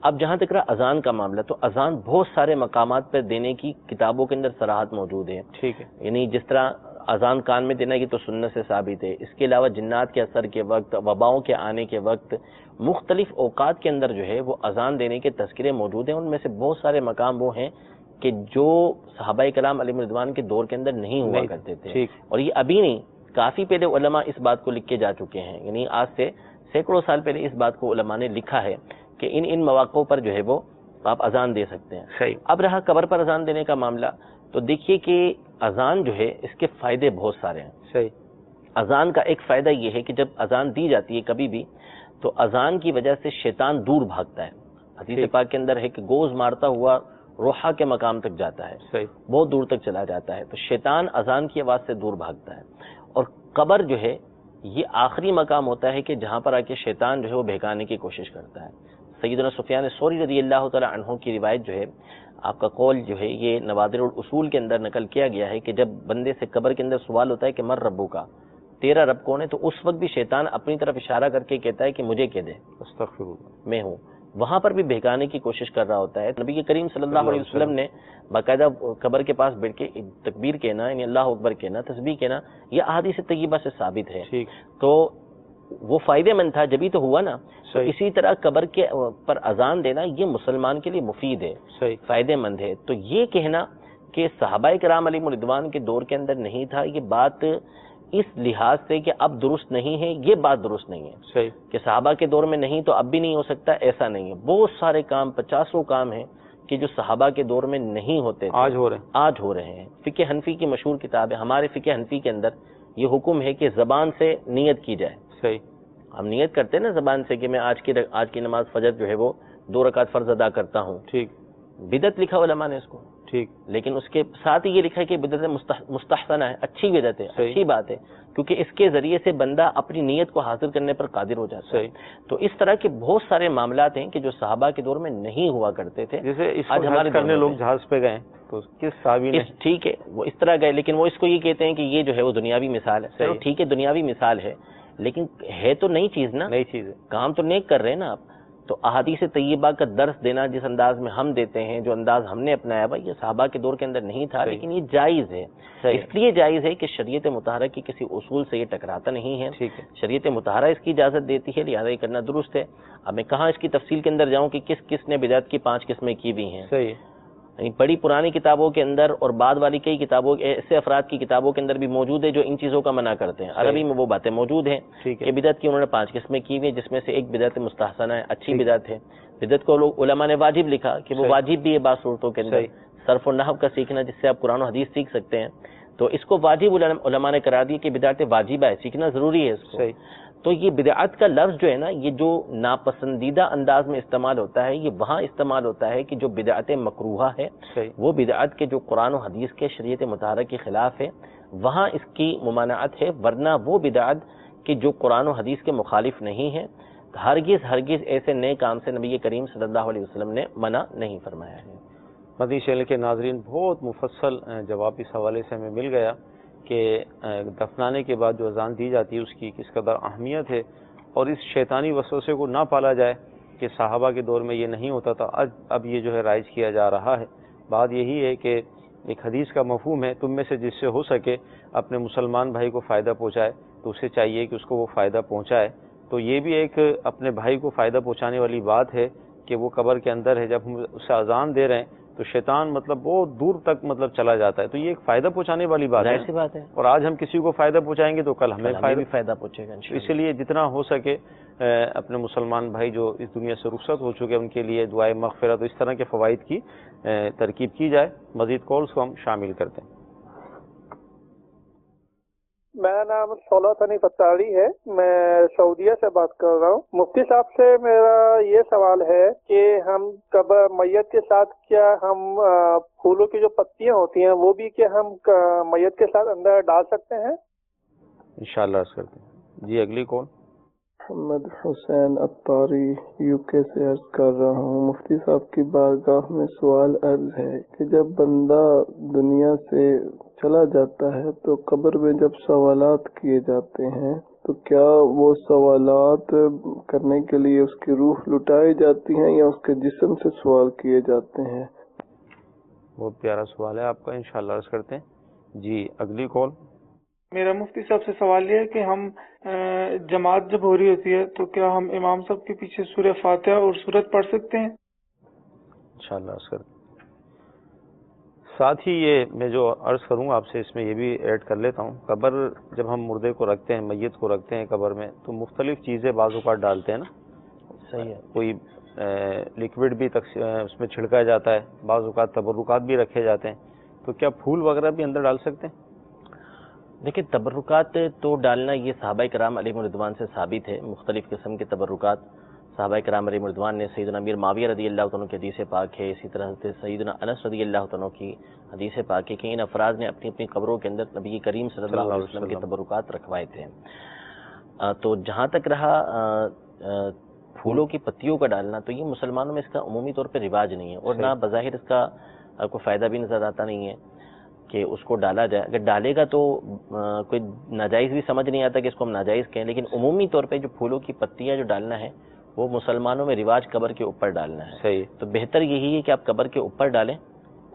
اب جہاں تک رہا اذان کا معاملہ، تو اذان بہت سارے مقامات پر دینے کی کتابوں کے اندر صراحت موجود ہے، ٹھیک ہے، یعنی جس طرح اذان کان میں دینا یہ تو سنت سے ثابت ہے، اس کے علاوہ جنات کے اثر کے وقت، وباؤں کے آنے کے وقت، مختلف اوقات کے اندر جو ہے وہ اذان دینے کے تذکرے موجود ہیں۔ ان میں سے بہت سارے مقام وہ ہیں کہ جو صحابہ کرام علیہم رضوان کے دور کے اندر نہیں ہوا کرتے تھے، اور یہ ابھی نہیں، کافی پہلے علماء اس بات کو لکھ کے جا چکے ہیں، یعنی آج سے سینکڑوں سال پہلے اس بات کو علماء نے لکھا ہے کہ ان مواقعوں پر جو ہے وہ آپ اذان دے سکتے ہیں۔ اب رہا قبر پر اذان دینے کا معاملہ، تو دیکھیے کہ اذان جو ہے اس کے فائدے بہت سارے ہیں۔ اذان کا ایک فائدہ یہ ہے کہ جب اذان دی جاتی ہے کبھی بھی، تو اذان کی وجہ سے شیطان دور بھاگتا ہے۔ حدیث پاک کے اندر ہے کہ گوز مارتا ہوا روحا کے مقام تک جاتا ہے، بہت دور تک چلا جاتا ہے، تو شیطان اذان کی آواز سے دور بھاگتا ہے۔ اور قبر جو ہے یہ آخری مقام ہوتا ہے کہ جہاں پر آ کے شیطان جو ہے وہ بہکانے کی کوشش کرتا ہے۔ سیدنا سفیان ثوری رضی اللہ تعالی عنہ کی روایت جو ہے، آپ کا قول جو ہے یہ نوادر الاصول کے اندر نقل کیا گیا ہے کہ جب بندے سے قبر کے اندر سوال ہوتا ہے کہ مر ربو کا، تیرا رب کون ہے، تو اس وقت بھی شیطان اپنی طرف اشارہ کر کے کہتا ہے کہ مجھے کہہ دے، استغفر اللہ، میں ہوں۔ وہاں پر بھی بہکانے کی کوشش کر رہا ہوتا ہے۔ نبی کریم صلی اللہ علیہ وسلم نے باقاعدہ قبر کے پاس بیٹھ کے تکبیر کہنا، یعنی اللہ اکبر کہنا، تسبیح کہنا، یہ احادیث طیبہ سے ثابت ہے، تو وہ فائدہ مند تھا، جبھی تو ہوا نا۔ تو اسی طرح قبر کے پر اذان دینا یہ مسلمان کے لیے مفید ہے، فائدہ مند ہے۔ تو یہ کہنا کہ صحابہ کرام علیہم رضوان کے دور کے اندر نہیں تھا، یہ بات اس لحاظ سے کہ اب درست نہیں ہے، یہ بات درست نہیں ہے کہ صحابہ کے دور میں نہیں تو اب بھی نہیں ہو سکتا، ایسا نہیں ہے۔ بہت سارے کام، 50 کام ہیں کہ جو صحابہ کے دور میں نہیں ہوتے تھے، آج ہو رہے ہیں۔ فقہ حنفی کی مشہور کتاب ہے، ہمارے فقہ حنفی کے اندر یہ حکم ہے کہ زبان سے نیت کی جائے، صحیح. ہم نیت کرتے ہیں نا زبان سے کہ میں آج کی نماز فجر جو ہے وہ 2 رکعت فرض ادا کرتا ہوں. ٹھیک. بدعت لکھا علماء نے اس کو. ٹھیک. لیکن اس کے ساتھ ہی یہ لکھا ہے کہ بدعت مستحسنہ ہے، اچھی بدعت ہے، اچھی بات ہے، کیونکہ اس کے ذریعے سے بندہ اپنی نیت کو حاصل کرنے پر قادر ہو جاتا ہے. تو اس طرح کے بہت سارے معاملات ہیں کہ جو صحابہ کے دور میں نہیں ہوا کرتے تھے. جیسے آج ہمارے کرنے لوگ جہاز پہ گئے تو کس صحابی نے؟ ٹھیک ہے، وہ اس طرح گئے، لیکن وہ اس کو یہ کہتے ہیں کہ یہ جو ہے وہ دنیاوی مثال ہے. چلو ٹھیک ہے، دنیاوی مثال ہے، لیکن ہے تو نئی چیز نا، نئی چیز ہے، کام تو نیک کر رہے ہیں نا آپ. تو احادیث طیبہ کا درس دینا جس انداز میں ہم دیتے ہیں، جو انداز ہم نے اپنایا بھائی یہ صحابہ کے دور کے اندر نہیں تھا، لیکن یہ جائز ہے. اس لیے جائز ہے کہ شریعت مطہرہ کی کسی اصول سے یہ ٹکراتا نہیں ہے. شریعت مطہرہ اس کی اجازت دیتی ہے، لہٰذا یہ کرنا درست ہے. اب میں کہاں اس کی تفصیل کے اندر جاؤں کہ کس کس نے بدعت کی 5 قسمیں کی بھی ہیں. صحیح. بڑی پرانی کتابوں کے اندر اور بعد والی کئی کتابوں ایسے افراد کی کتابوں کے اندر بھی موجود ہے جو ان چیزوں کا منع کرتے ہیں. عربی میں وہ باتیں موجود ہیں کہ بدعت کی انہوں نے 5 قسمیں کی ہوئی ہیں، جس میں سے ایک بدعت مستحسنہ ہے، اچھی بدعت ہے. بدعت کو لوگ علماء نے واجب لکھا کہ وہ واجب بھی ہے بعض صورتوں کے اندر. صرف و نحو کا سیکھنا جس سے آپ قرآن و حدیث سیکھ سکتے ہیں، تو اس کو واجب علماء نے قرار دیا کہ بدعت واجبہ ہے، سیکھنا ضروری ہے اس کو. تو یہ بدعت کا لفظ جو ہے نا، یہ جو ناپسندیدہ انداز میں استعمال ہوتا ہے، یہ وہاں استعمال ہوتا ہے کہ جو بدعت مکروہہ ہے، وہ بدعت کے جو قرآن و حدیث کے شریعت مطہرہ کے خلاف ہے، وہاں اس کی ممانعت ہے. ورنہ وہ بدعت کہ جو قرآن و حدیث کے مخالف نہیں ہے، ہرگز ایسے نئے کام سے نبی کریم صلی اللہ علیہ وسلم نے منع نہیں فرمایا ہے. مدنی چینل کے ناظرین، بہت مفصل جواب اس حوالے سے ہمیں مل گیا کہ دفنانے کے بعد جو اذان دی جاتی ہے اس کی کس قدر اہمیت ہے، اور اس شیطانی وسوسے کو نہ پالا جائے کہ صحابہ کے دور میں یہ نہیں ہوتا تھا، اب یہ جو ہے رائج کیا جا رہا ہے. بات یہی ہے کہ ایک حدیث کا مفہوم ہے، تم میں سے جس سے ہو سکے اپنے مسلمان بھائی کو فائدہ پہنچائے تو اسے چاہیے کہ اس کو وہ فائدہ پہنچائے. تو یہ بھی ایک اپنے بھائی کو فائدہ پہنچانے والی بات ہے کہ وہ قبر کے اندر ہے، جب ہم اسے اذان دے رہے ہیں تو شیطان مطلب بہت دور تک مطلب چلا جاتا ہے. تو یہ ایک فائدہ پہنچانے والی بات ہے، اور آج ہم کسی کو فائدہ پہنچائیں گے تو کل ہمیں بھی فائدہ پہنچے گا. اس لیے جتنا ہو سکے اپنے مسلمان بھائی جو اس دنیا سے رخصت ہو چکے ان کے لیے دعائے مغفرت، اس طرح کے فوائد کی ترکیب کی جائے. مزید کالز کو ہم شامل کرتے ہیں. میرا نام سولہ ثنی فتاری ہے، میں سعودیہ سے بات کر رہا ہوں. مفتی صاحب سے میرا یہ سوال ہے کہ ہم قبر میت کے ساتھ کیا ہم پھولوں کی جو پتیاں ہوتی ہیں وہ بھی کیا ہم میت کے ساتھ اندر ڈال سکتے ہیں؟ انشاءاللہ عرض کرتے ہیں. جی اگلی کال. محمد حسین عطاری یو کے سے عرض کر رہا ہوں. مفتی صاحب کی بارگاہ میں سوال عرض ہے کہ جب بندہ دنیا سے چلا جاتا ہے تو قبر میں جب سوالات کیے جاتے ہیں تو کیا وہ سوالات کرنے کے لیے اس کی روح لٹائی جاتی ہیں یا اس کے جسم سے سوال کیے جاتے ہیں؟ بہت پیارا سوال ہے آپ کا، انشاءاللہ عرض کرتے ہیں. جی اگلی کال. میرا مفتی صاحب سے سوال یہ ہے کہ ہم جماعت جب ہو رہی ہوتی ہے تو کیا ہم امام صاحب کے پیچھے سورہ فاتحہ اور سورت پڑھ سکتے ہیں؟ انشاءاللہ عرض کرتے ہیں. ساتھ ہی یہ میں جو عرض کروں آپ سے اس میں یہ بھی ایڈ کر لیتا ہوں. قبر جب ہم مردے کو رکھتے ہیں، میت کو رکھتے ہیں قبر میں، تو مختلف چیزیں بعض اوقات ڈالتے ہیں نا. صحیح ہے. کوئی لیکوڈ بھی اس میں چھڑکا جاتا ہے، بعض اوقات تبرکات بھی رکھے جاتے ہیں. تو کیا پھول وغیرہ بھی اندر ڈال سکتے ہیں؟ دیکھیں تبرکات تو ڈالنا یہ صحابہ کرام علیہ رضوان سے ثابت ہے. مختلف قسم کے تبرکات صحابہ کرام علیہ رضوان نے، سیدنا امیر معاویہ رضی اللہ عنہ کی حدیث پاک ہے، اسی طرح سے سیدنا انس رضی اللہ عنہ کی حدیث پاک ہے کہ ان افراد نے اپنی اپنی قبروں کے اندر نبی کریم صلی اللہ علیہ وسلم کے تبرکات رکھوائے تھے. تو جہاں تک رہا پھولوں کی پتیوں کا ڈالنا، تو یہ مسلمانوں میں اس کا عمومی طور پہ رواج نہیں ہے، اور نہ بظاہر اس کا کوئی فائدہ بھی نظر آتا نہیں ہے کہ اس کو ڈالا جائے. اگر ڈالے گا تو کوئی ناجائز بھی سمجھ نہیں آتا کہ اس کو ہم ناجائز کہیں، لیکن عمومی طور پہ جو پھولوں کی پتیاں جو ڈالنا ہے وہ مسلمانوں میں رواج قبر کے اوپر ڈالنا ہے. صحیح. تو بہتر یہی ہے کہ آپ قبر کے اوپر ڈالیں،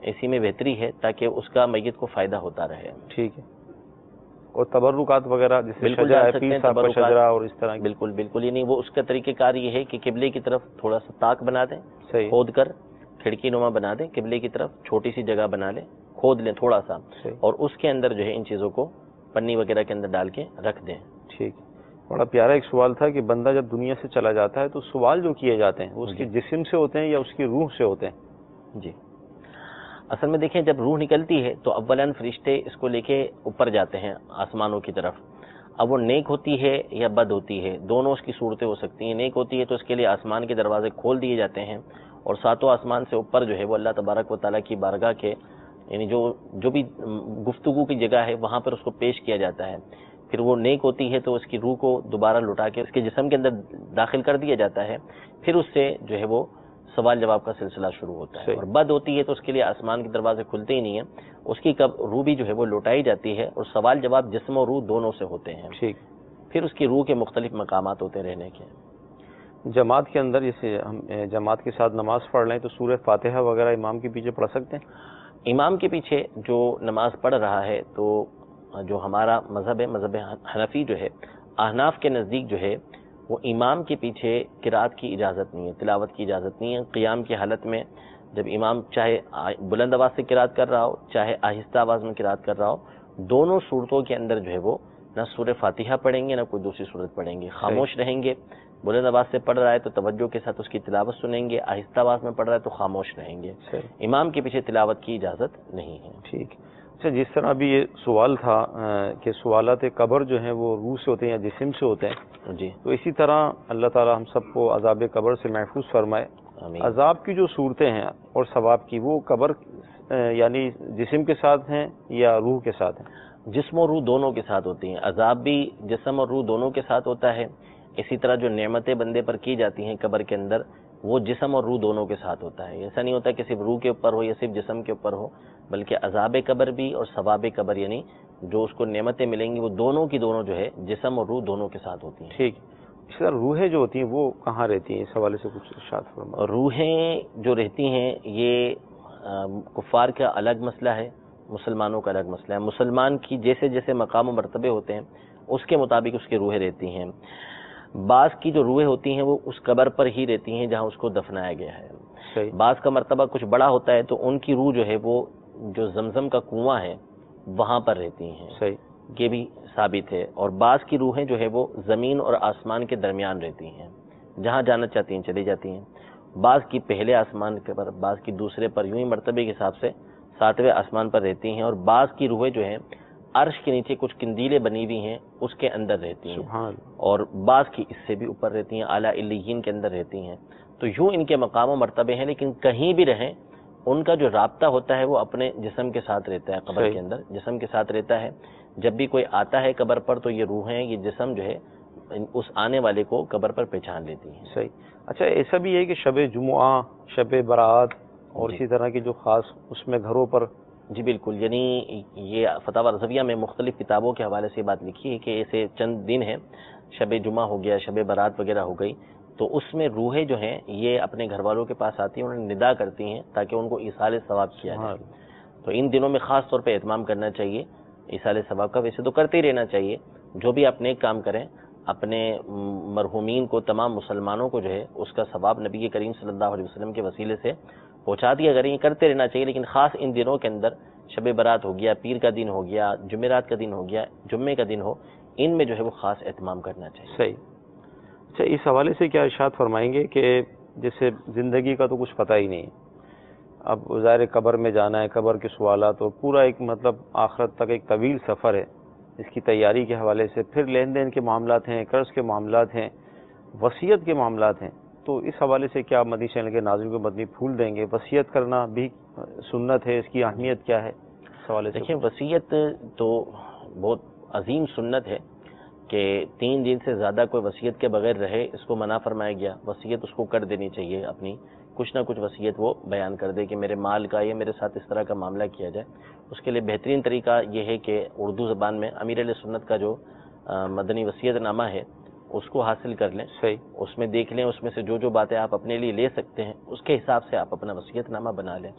اسی میں بہتری ہے تاکہ اس کا میت کو فائدہ ہوتا رہے. ٹھیک ہے. اور تبرکات وغیرہ جیسے بالکل شجرہ ہے، پیر صاحب کا شجرہ اور اس طرح. بالکل یعنی وہ اس کا طریقہ کار یہ ہے کہ قبلے کی طرف تھوڑا سا طاق بنا دیں، کھود کر کھڑکی نما بنا دیں، قبلے کی طرف چھوٹی سی جگہ بنا لیں، کھود لیں تھوڑا سا، اور اس کے اندر جو ہے ان چیزوں کو پنی وغیرہ کے اندر ڈال کے رکھ دیں. ٹھیک. بڑا پیارا ایک سوال تھا کہ بندہ جب دنیا سے چلا جاتا ہے تو سوال جو کیے جاتے ہیں وہ اس کے جسم سے ہوتے ہیں یا اس کی روح سے ہوتے ہیں؟ جی اصل میں دیکھیں جب روح نکلتی ہے تو اولاً فرشتے اس کو لے کے اوپر جاتے ہیں آسمانوں کی طرف. اب وہ نیک ہوتی ہے یا بد ہوتی ہے، دونوں اس کی صورتیں ہو سکتی ہیں۔ نیک ہوتی ہے تو اس کے لیے آسمان کے دروازے کھول دیے جاتے ہیں اور ساتوں آسمان سے اوپر جو ہے وہ اللہ تبارک و تعالیٰ کی بارگاہ کے یعنی جو بھی گفتگو کی جگہ ہے وہاں پر اس کو پیش کیا جاتا ہے۔ پھر وہ نیک ہوتی ہے تو اس کی روح کو دوبارہ لوٹا کے اس کے جسم کے اندر داخل کر دیا جاتا ہے، پھر اس سے جو ہے وہ سوال جواب کا سلسلہ شروع ہوتا ہے۔ اور بد ہوتی ہے تو اس کے لیے آسمان کے دروازے کھلتے ہی نہیں ہیں، اس کی روح بھی جو ہے وہ لوٹائی جاتی ہے اور سوال جواب جسم اور روح دونوں سے ہوتے ہیں۔ پھر اس کی روح کے مختلف مقامات ہوتے رہنے کے۔ جماعت کے اندر جیسے ہم جماعت کے ساتھ نماز پڑھ لیں تو سورہ فاتحہ وغیرہ امام کے پیچھے پڑھ سکتے ہیں؟ امام کے پیچھے جو نماز پڑھ رہا ہے تو جو ہمارا مذہب ہے، مذہب حنفی جو ہے، احناف کے نزدیک جو ہے وہ امام کے پیچھے قرات کی اجازت نہیں ہے، تلاوت کی اجازت نہیں ہے۔ قیام کی حالت میں جب امام چاہے بلند آواز سے قرات کر رہا ہو چاہے آہستہ آواز میں قرات کر رہا ہو، دونوں صورتوں کے اندر جو ہے وہ نہ سورہ فاتحہ پڑھیں گے نہ کوئی دوسری صورت پڑھیں گے، خاموش رہیں گے۔ بلند آواز سے پڑھ رہا ہے تو توجہ کے ساتھ اس کی تلاوت سنیں گے، آہستہ آواز میں پڑھ رہا ہے تو خاموش رہیں گے۔ امام کے پیچھے تلاوت کی اجازت نہیں ہے۔ ٹھیک۔ اچھا، جس طرح ابھی یہ سوال تھا کہ سوالات قبر جو ہیں وہ روح سے ہوتے ہیں یا جسم سے ہوتے ہیں، جی، تو اسی طرح اللہ تعالی ہم سب کو عذاب قبر سے محفوظ فرمائے۔ عذاب کی جو صورتیں ہیں اور ثواب کی، وہ قبر یعنی جسم کے ساتھ ہیں یا روح کے ساتھ ہیں؟ جسم اور روح دونوں کے ساتھ ہوتی ہیں۔ عذاب بھی جسم اور روح دونوں کے ساتھ ہوتا ہے، اسی طرح جو نعمتیں بندے پر کی جاتی ہیں قبر کے اندر وہ جسم اور روح دونوں کے ساتھ ہوتا ہے۔ ایسا نہیں ہوتا کہ صرف روح کے اوپر ہو یا صرف جسم کے اوپر ہو، بلکہ عذاب قبر بھی اور ثواب قبر یعنی جو اس کو نعمتیں ملیں گی وہ دونوں کی دونوں جو ہے جسم اور روح دونوں کے ساتھ ہوتی ہیں۔ ٹھیک۔ اس طرح روحیں جو ہوتی ہیں وہ کہاں رہتی ہیں، اس حوالے سے کچھ ارشاد فرمائیں۔ روحیں جو رہتی ہیں یہ کفار کا الگ مسئلہ ہے، مسلمانوں کا الگ مسئلہ ہے۔ مسلمان کی جیسے جیسے مقام و مرتبے ہوتے ہیں اس کے مطابق اس کی روحیں رہتی ہیں۔ بعض کی جو روحیں ہوتی ہیں وہ اس قبر پر ہی رہتی ہیں جہاں اس کو دفنایا گیا ہے۔ بعض کا مرتبہ کچھ بڑا ہوتا ہے تو ان کی روح جو ہے وہ جو زمزم کا کنواں ہے وہاں پر رہتی ہیں، یہ بھی ثابت ہے۔ اور بعض کی روحیں جو ہے وہ زمین اور آسمان کے درمیان رہتی ہیں، جہاں جانا چاہتی ہیں چلی جاتی ہیں۔ بعض کی پہلے آسمان پر، بعض کی دوسرے پر، یوں ہی مرتبے کے حساب سے 7ویں آسمان پر رہتی ہیں۔ اور بعض کی روحیں جو ہیں عرش کے نیچے کچھ قندیلیں بنی ہوئی ہیں اس کے اندر رہتی ہیں، اور بعض کی اس سے بھی اوپر رہتی ہیں، اعلیٰ علیین کے اندر رہتی ہیں۔ تو یوں ان کے مقام و مرتبے ہیں، لیکن کہیں بھی رہیں ان کا جو رابطہ ہوتا ہے وہ اپنے جسم کے ساتھ رہتا ہے، قبر کے اندر جسم کے ساتھ رہتا ہے۔ جب بھی کوئی آتا ہے قبر پر تو یہ روحیں، یہ جسم جو ہے اس آنے والے کو قبر پر پہچان لیتی ہیں۔ صحیح۔ اچھا، ایسا بھی ہے کہ شب جمعہ، شب برات اور اسی طرح کی جو خاص اس میں گھروں پر؟ جی بالکل، یعنی یہ فتاوی رضویہ میں مختلف کتابوں کے حوالے سے بات لکھی ہے کہ ایسے چند دن ہیں، شب جمعہ ہو گیا، شب برات وغیرہ ہو گئی، تو اس میں روحیں جو ہیں یہ اپنے گھر والوں کے پاس آتی ہیں، انہیں ندا کرتی ہیں تاکہ ان کو ایصال ثواب کیا جائے۔ تو ان دنوں میں خاص طور پہ اہتمام کرنا چاہیے ایصال ثواب کا۔ ویسے تو کرتے ہی رہنا چاہیے، جو بھی آپ نیک کام کریں اپنے مرحومین کو، تمام مسلمانوں کو جو ہے اس کا ثواب نبی کریم صلی اللہ علیہ وسلم کے وسیلے سے پہنچا دیا کریں، کرتے رہنا چاہیے۔ لیکن خاص ان دنوں کے اندر شب برات ہو گیا، پیر کا دن ہو گیا، جمعرات کا دن ہو گیا، جمعے کا دن ہو، ان میں جو ہے وہ خاص اہتمام کرنا چاہیے۔ صحیح۔ اچھا، اس حوالے سے کیا ارشاد فرمائیں گے کہ جیسے زندگی کا تو کچھ پتہ ہی نہیں، اب ظاہر قبر میں جانا ہے، قبر کے سوالات اور پورا ایک مطلب آخرت تک ایک طویل سفر ہے، اس کی تیاری کے حوالے سے پھر لین دین کے معاملات ہیں، قرض کے معاملات ہیں، وصیت کے معاملات ہیں، تو اس حوالے سے کیا مدنی چینل کے ناظرین کو مدنی پھول دیں گے؟ وصیت کرنا بھی سنت ہے، اس کی اہمیت کیا ہے اس حوالے سے؟ دیکھیں، وصیت تو بہت عظیم سنت ہے کہ 3 دن سے زیادہ کوئی وصیت کے بغیر رہے اس کو منع فرمایا گیا۔ وصیت اس کو کر دینی چاہیے، اپنی کچھ نہ کچھ وصیت وہ بیان کر دے کہ میرے مال کا یا میرے ساتھ اس طرح کا معاملہ کیا جائے۔ اس کے لیے بہترین طریقہ یہ ہے کہ اردو زبان میں امیر علیہ سنت کا جو مدنی وصیت نامہ ہے اس کو حاصل کر لیں، اس میں دیکھ لیں، اس میں سے جو جو باتیں آپ اپنے لیے لے سکتے ہیں اس کے حساب سے آپ اپنا وصیت نامہ بنا لیں۔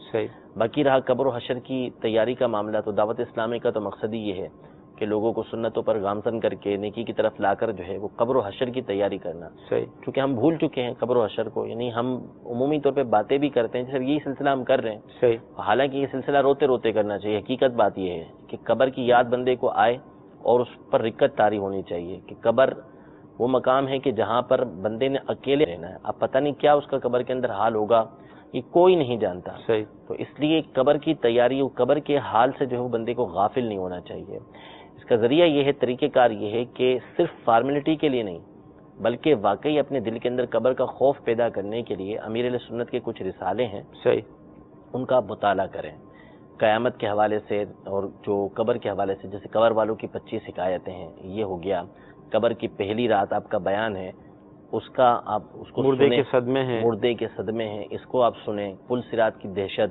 باقی رہا قبر و حشر کی تیاری کا معاملہ، تو دعوت اسلامی کا تو مقصد ہی یہ ہے کہ لوگوں کو سنتوں پر گامزن کر کے نیکی کی طرف لا کر جو ہے وہ قبر و حشر کی تیاری کرنا۔ کیونکہ ہم بھول چکے ہیں قبر و حشر کو، یعنی ہم عمومی طور پہ باتیں بھی کرتے ہیں، سر یہی سلسلہ ہم کر رہے ہیں، حالانکہ یہ سلسلہ روتے روتے کرنا چاہیے۔ حقیقت بات یہ ہے کہ قبر کی یاد بندے کو آئے اور اس پر رکت طاری ہونی چاہیے کہ قبر وہ مقام ہے کہ جہاں پر بندے نے اکیلے رہنا ہے۔ اب پتہ نہیں کیا اس کا قبر کے اندر حال ہوگا، یہ کوئی نہیں جانتا. صحیح. تو اس لیے قبر کی تیاری اور قبر کے حال سے جو ہے وہ بندے کو غافل نہیں ہونا چاہیے. اس کا ذریعہ یہ ہے، طریقہ کار یہ ہے کہ صرف فارمیلٹی کے لیے نہیں بلکہ واقعی اپنے دل کے اندر قبر کا خوف پیدا کرنے کے لیے امیر اہل سنت کے کچھ رسالے ہیں، صحیح، ان کا مطالعہ کریں قیامت کے حوالے سے اور جو قبر کے حوالے سے. جیسے قبر والوں کی 25 حکایتیں ہیں، یہ ہو گیا. قبر کی پہلی رات آپ کا بیان ہے، اس کا آپ اس کو مردے سنیں. کے صدمے ہیں، مردے کے صدمے ہیں، اس کو آپ سنیں. پل صراط کی دہشت،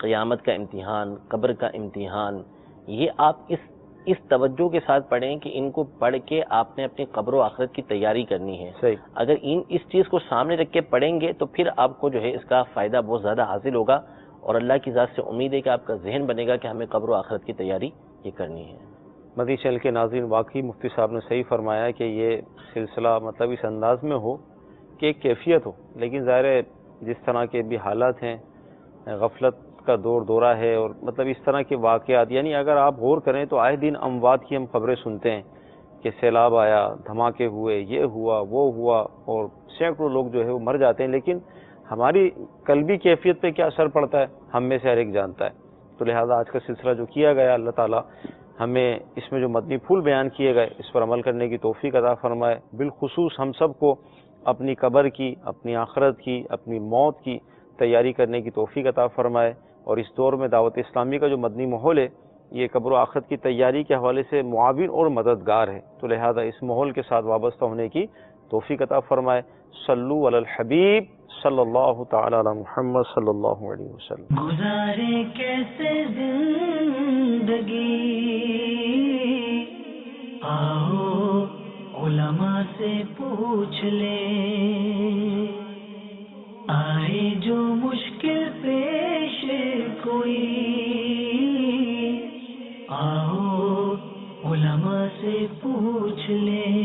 قیامت کا امتحان، قبر کا امتحان، یہ آپ اس توجہ کے ساتھ پڑھیں کہ ان کو پڑھ کے آپ نے اپنی قبر و آخرت کی تیاری کرنی ہے. صحیح. اگر اس چیز کو سامنے رکھ کے پڑھیں گے تو پھر آپ کو جو ہے اس کا فائدہ بہت زیادہ حاصل ہوگا، اور اللہ کی ذات سے امید ہے کہ آپ کا ذہن بنے گا کہ ہمیں قبر و آخرت کی تیاری یہ کرنی ہے. مدنی چینل کے ناظرین، واقعی مفتی صاحب نے صحیح فرمایا کہ یہ سلسلہ مطلب اس انداز میں ہو کہ ایک کیفیت ہو، لیکن ظاہر ہے جس طرح کے بھی حالات ہیں، غفلت کا دورہ ہے، اور مطلب اس طرح کے واقعات، یعنی اگر آپ غور کریں تو آئے دن اموات کی ہم خبریں سنتے ہیں کہ سیلاب آیا، دھماکے ہوئے، یہ ہوا، وہ ہوا، اور سینکڑوں لوگ جو ہے وہ مر جاتے ہیں. لیکن ہماری قلبی کیفیت پہ کیا اثر پڑتا ہے ہم میں سے ہر ایک جانتا ہے. تو لہٰذا آج کا سلسلہ جو کیا گیا، اللہ تعالیٰ ہمیں اس میں جو مدنی پھول بیان کیے گئے اس پر عمل کرنے کی توفیق عطا فرمائے. بالخصوص ہم سب کو اپنی قبر کی، اپنی آخرت کی، اپنی موت کی تیاری کرنے کی توفیق عطا فرمائے. اور اس دور میں دعوت اسلامی کا جو مدنی ماحول ہے یہ قبر و آخرت کی تیاری کے حوالے سے معاون اور مددگار ہے. تو لہذا اس ماحول کے ساتھ وابستہ ہونے کی توفیق عطا فرمائے. صلو علی الحبیب صلی اللہ تعالی علی محمد صلی اللہ علیہ وسلم. گزارے کیسے زندگی، آؤ علماء سے پوچھ لیں، آئے جو مشکل پیش کوئی، آؤ علماء سے پوچھ لیں.